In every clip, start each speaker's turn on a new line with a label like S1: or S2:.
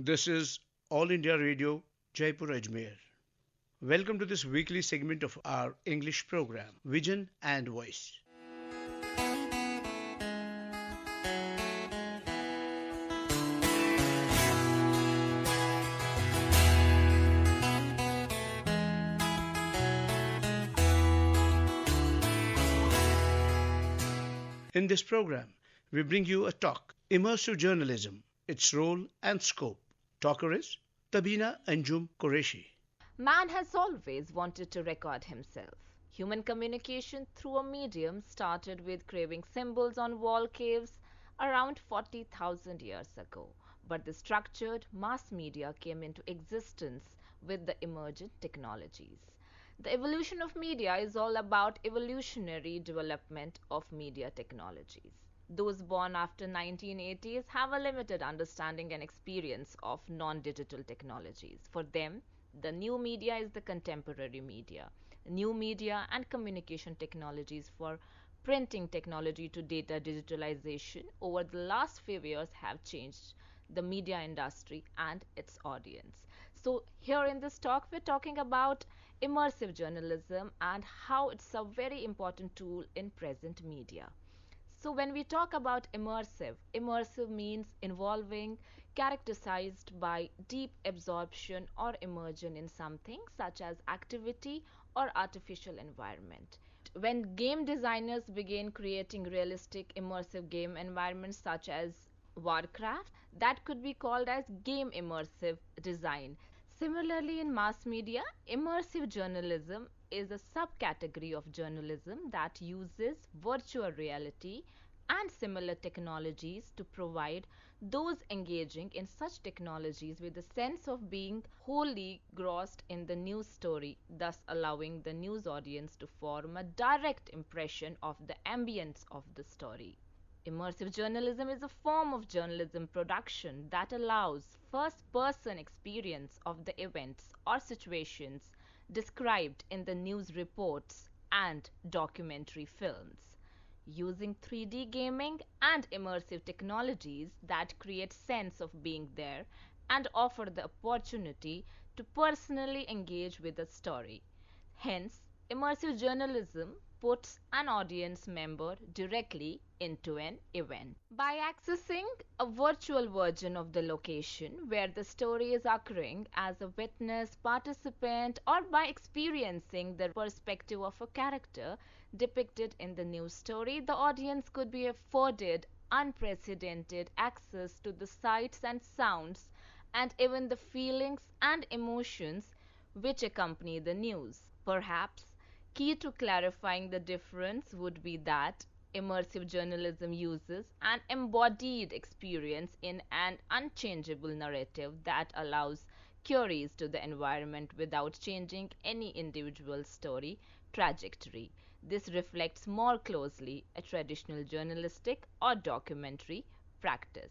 S1: This is All India Radio, Jaipur Ajmer. Welcome to this weekly segment of our English program, Vision and Voice. In this program, we bring you a talk, Immersive Journalism, its role and scope. Talker is Tabina Anjum Qureshi.
S2: Man has always wanted to record himself. Human communication through a medium started with craving symbols on wall caves around 40,000 years ago. But the structured mass media came into existence with the emergent technologies. The evolution of media is all about evolutionary development of media technologies. Those born after 1980s have a limited understanding and experience of non-digital technologies. For them, the new media is the contemporary media. New media and communication technologies for printing technology to data digitalization over the last few years have changed the media industry and its audience. So, here in this talk, we're talking about immersive journalism and how it's a very important tool in present media. So, when we talk about immersive means involving, characterized by deep absorption or immersion in something such as activity or artificial environment. When game designers began creating realistic immersive game environments such as Warcraft, that could be called as game immersive design. Similarly, in mass media, immersive journalism is a subcategory of journalism that uses virtual reality and similar technologies to provide those engaging in such technologies with a sense of being wholly engrossed in the news story, thus allowing the news audience to form a direct impression of the ambience of the story. Immersive journalism is a form of journalism production that allows first person experience of the events or situations described in the news reports and documentary films. Using 3D gaming and immersive technologies that create sense of being there and offer the opportunity to personally engage with a story. Hence, immersive journalism puts an audience member directly into an event. By accessing a virtual version of the location where the story is occurring as a witness, participant, or by experiencing the perspective of a character depicted in the news story, the audience could be afforded unprecedented access to the sights and sounds and even the feelings and emotions which accompany the news. Perhaps key to clarifying the difference would be that immersive journalism uses an embodied experience in an unchangeable narrative that allows queries to the environment without changing any individual story trajectory. This reflects more closely a traditional journalistic or documentary practice.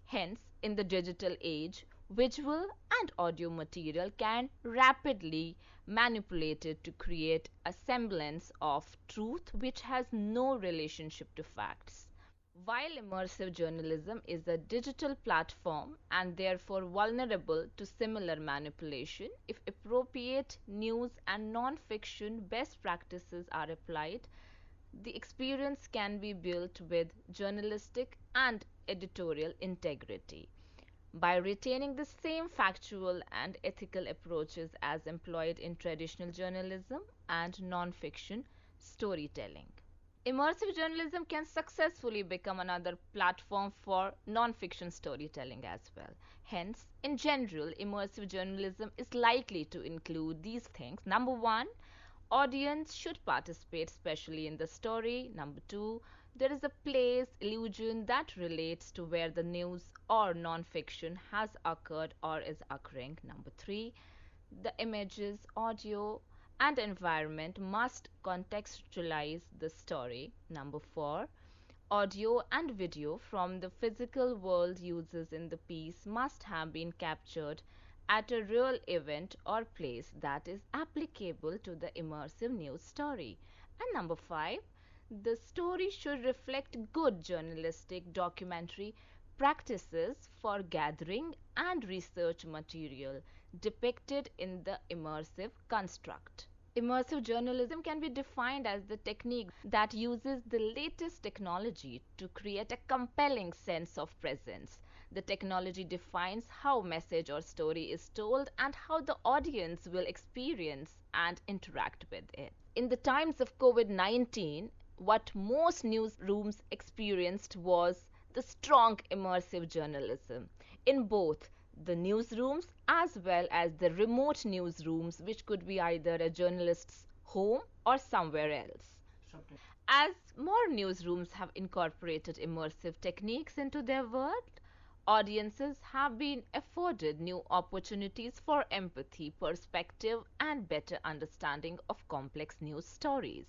S2: Hence, in the digital age, visual and audio material can rapidly manipulated to create a semblance of truth which has no relationship to facts. While immersive journalism is a digital platform and therefore vulnerable to similar manipulation, if appropriate news and non-fiction best practices are applied, the experience can be built with journalistic and editorial integrity. By retaining the same factual and ethical approaches as employed in traditional journalism and non-fiction storytelling. Immersive journalism can successfully become another platform for non-fiction storytelling as well. Hence, in general, immersive journalism is likely to include these things. Number one, audience should participate especially in the story. Number two, there is a place illusion that relates to where the news or non-fiction has occurred or is occurring. Number three, the images, audio, and environment must contextualize the story. Number four, audio and video from the physical world uses in the piece must have been captured at a real event or place that is applicable to the immersive news story. And number five, the story should reflect good journalistic documentary practices for gathering and research material depicted in the immersive construct. Immersive journalism can be defined as the technique that uses the latest technology to create a compelling sense of presence. The technology defines how message or story is told and how the audience will experience and interact with it. In the times of COVID-19, what most newsrooms experienced was the strong immersive journalism in both the newsrooms as well as the remote newsrooms, which could be either a journalist's home or somewhere else. As more newsrooms have incorporated immersive techniques into their work, audiences have been afforded new opportunities for empathy, perspective, and better understanding of complex news stories.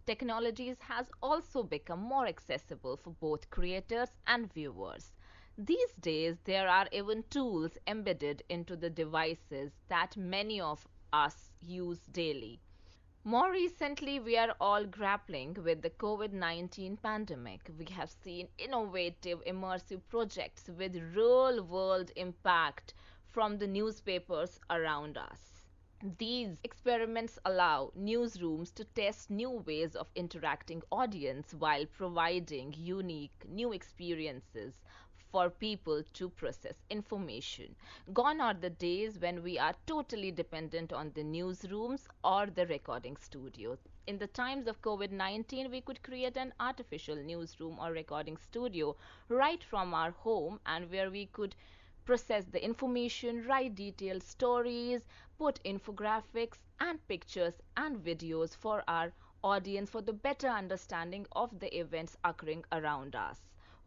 S2: Technologies has also become more accessible for both creators and viewers. These days, there are even tools embedded into the devices that many of us use daily. More recently, we are all grappling with the COVID-19 pandemic. We have seen innovative, immersive projects with real world impact from the newspapers around us. These experiments allow newsrooms to test new ways of interacting audience while providing unique new experiences for people to process information. Gone are the days when we are totally dependent on the newsrooms or the recording studios. In the times of COVID-19, we could create an artificial newsroom or recording studio right from our home, and where we could process the information, write detailed stories, put infographics and pictures and videos for our audience for the better understanding of the events occurring around us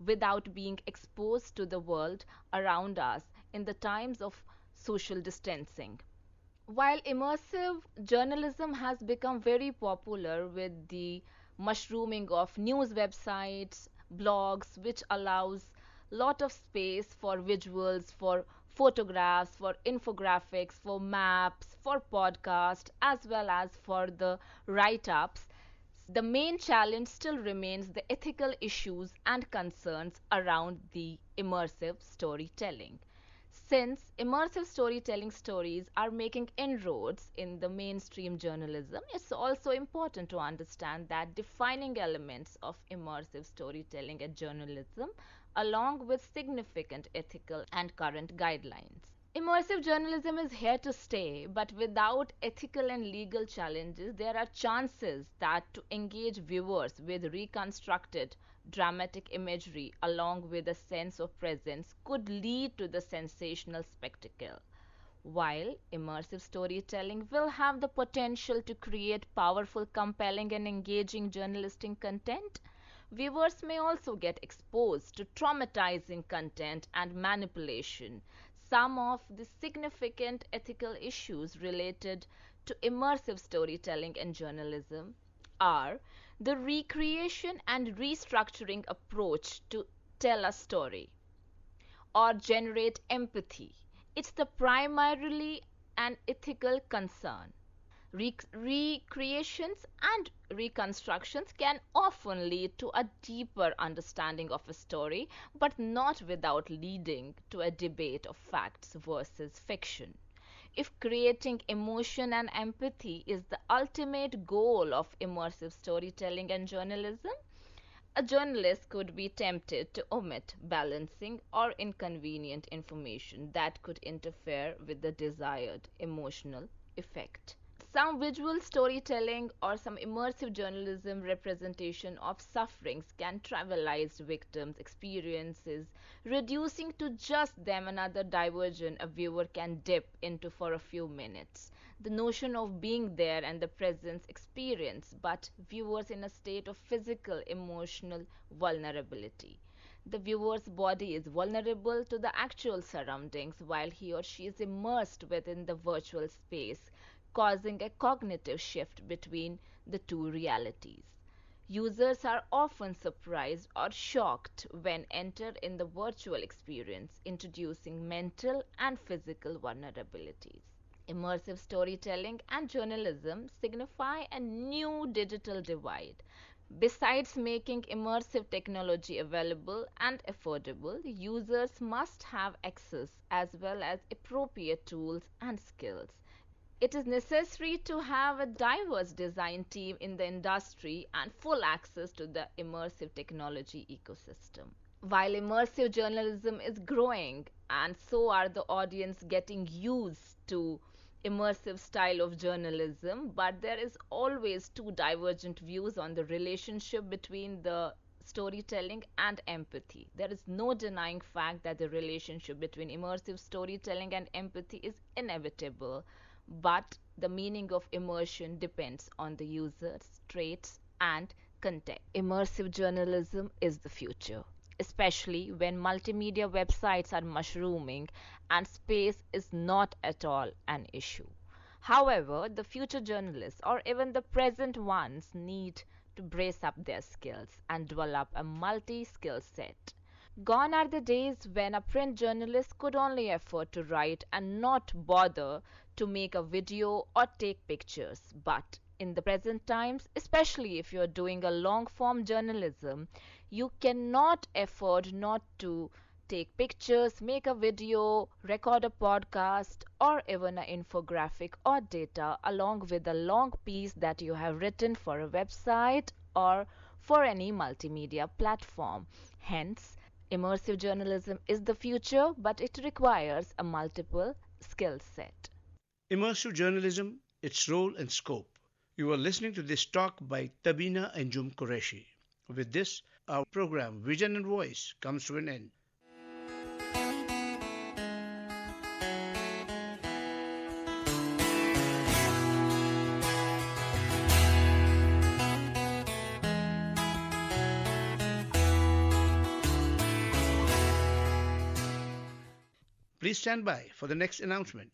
S2: without being exposed to the world around us in the times of social distancing. While immersive journalism has become very popular with the mushrooming of news websites, blogs, which allows lot of space for visuals, for photographs, for infographics, for maps, for podcast, as well as for the write-ups, the main challenge still remains the ethical issues and concerns around the immersive storytelling. Since immersive storytelling stories are making inroads in the mainstream journalism, it's also important to understand that defining elements of immersive storytelling and journalism, along with significant ethical and current guidelines. Immersive journalism is here to stay, but without ethical and legal challenges, there are chances that to engage viewers with reconstructed dramatic imagery along with a sense of presence could lead to the sensational spectacle. While immersive storytelling will have the potential to create powerful, compelling, and engaging journalistic content, viewers may also get exposed to traumatizing content and manipulation. Some of the significant ethical issues related to immersive storytelling and journalism are the recreation and restructuring approach to tell a story or generate empathy. It's the primarily an ethical concern. Recreations and reconstructions can often lead to a deeper understanding of a story, but not without leading to a debate of facts versus fiction. If creating emotion and empathy is the ultimate goal of immersive storytelling and journalism, a journalist could be tempted to omit balancing or inconvenient information that could interfere with the desired emotional effect. Some visual storytelling or some immersive journalism representation of sufferings can trivialize victims' experiences, reducing to just them another diversion a viewer can dip into for a few minutes. The notion of being there and the presence experience, but viewers in a state of physical, emotional vulnerability. The viewer's body is vulnerable to the actual surroundings while he or she is immersed within the virtual space, causing a cognitive shift between the two realities. Users are often surprised or shocked when entered in the virtual experience, introducing mental and physical vulnerabilities. Immersive storytelling and journalism signify a new digital divide. Besides making immersive technology available and affordable, users must have access as well as appropriate tools and skills. It is necessary to have a diverse design team in the industry and full access to the immersive technology ecosystem. While immersive journalism is growing and so are the audience getting used to immersive style of journalism, but there is always two divergent views on the relationship between the storytelling and empathy. There is no denying fact that the relationship between immersive storytelling and empathy is inevitable, but the meaning of immersion depends on the user's traits and context. Immersive journalism is the future, especially when multimedia websites are mushrooming and space is not at all an issue. However, the future journalists or even the present ones need to brace up their skills and develop a multi skill set. Gone are the days when a print journalist could only afford to write and not bother to make a video or take pictures. But in the present times, especially if you're doing a long form journalism, you cannot afford not to take pictures, make a video, record a podcast, or even an infographic or data along with a long piece that you have written for a website or for any multimedia platform. Hence, immersive journalism is the future, but it requires a multiple skill set.
S1: Immersive journalism, its role and scope. You are listening to this talk by Tabina Anjum Qureshi. With this, our program Vision and Voice comes to an end. Please stand by for the next announcement.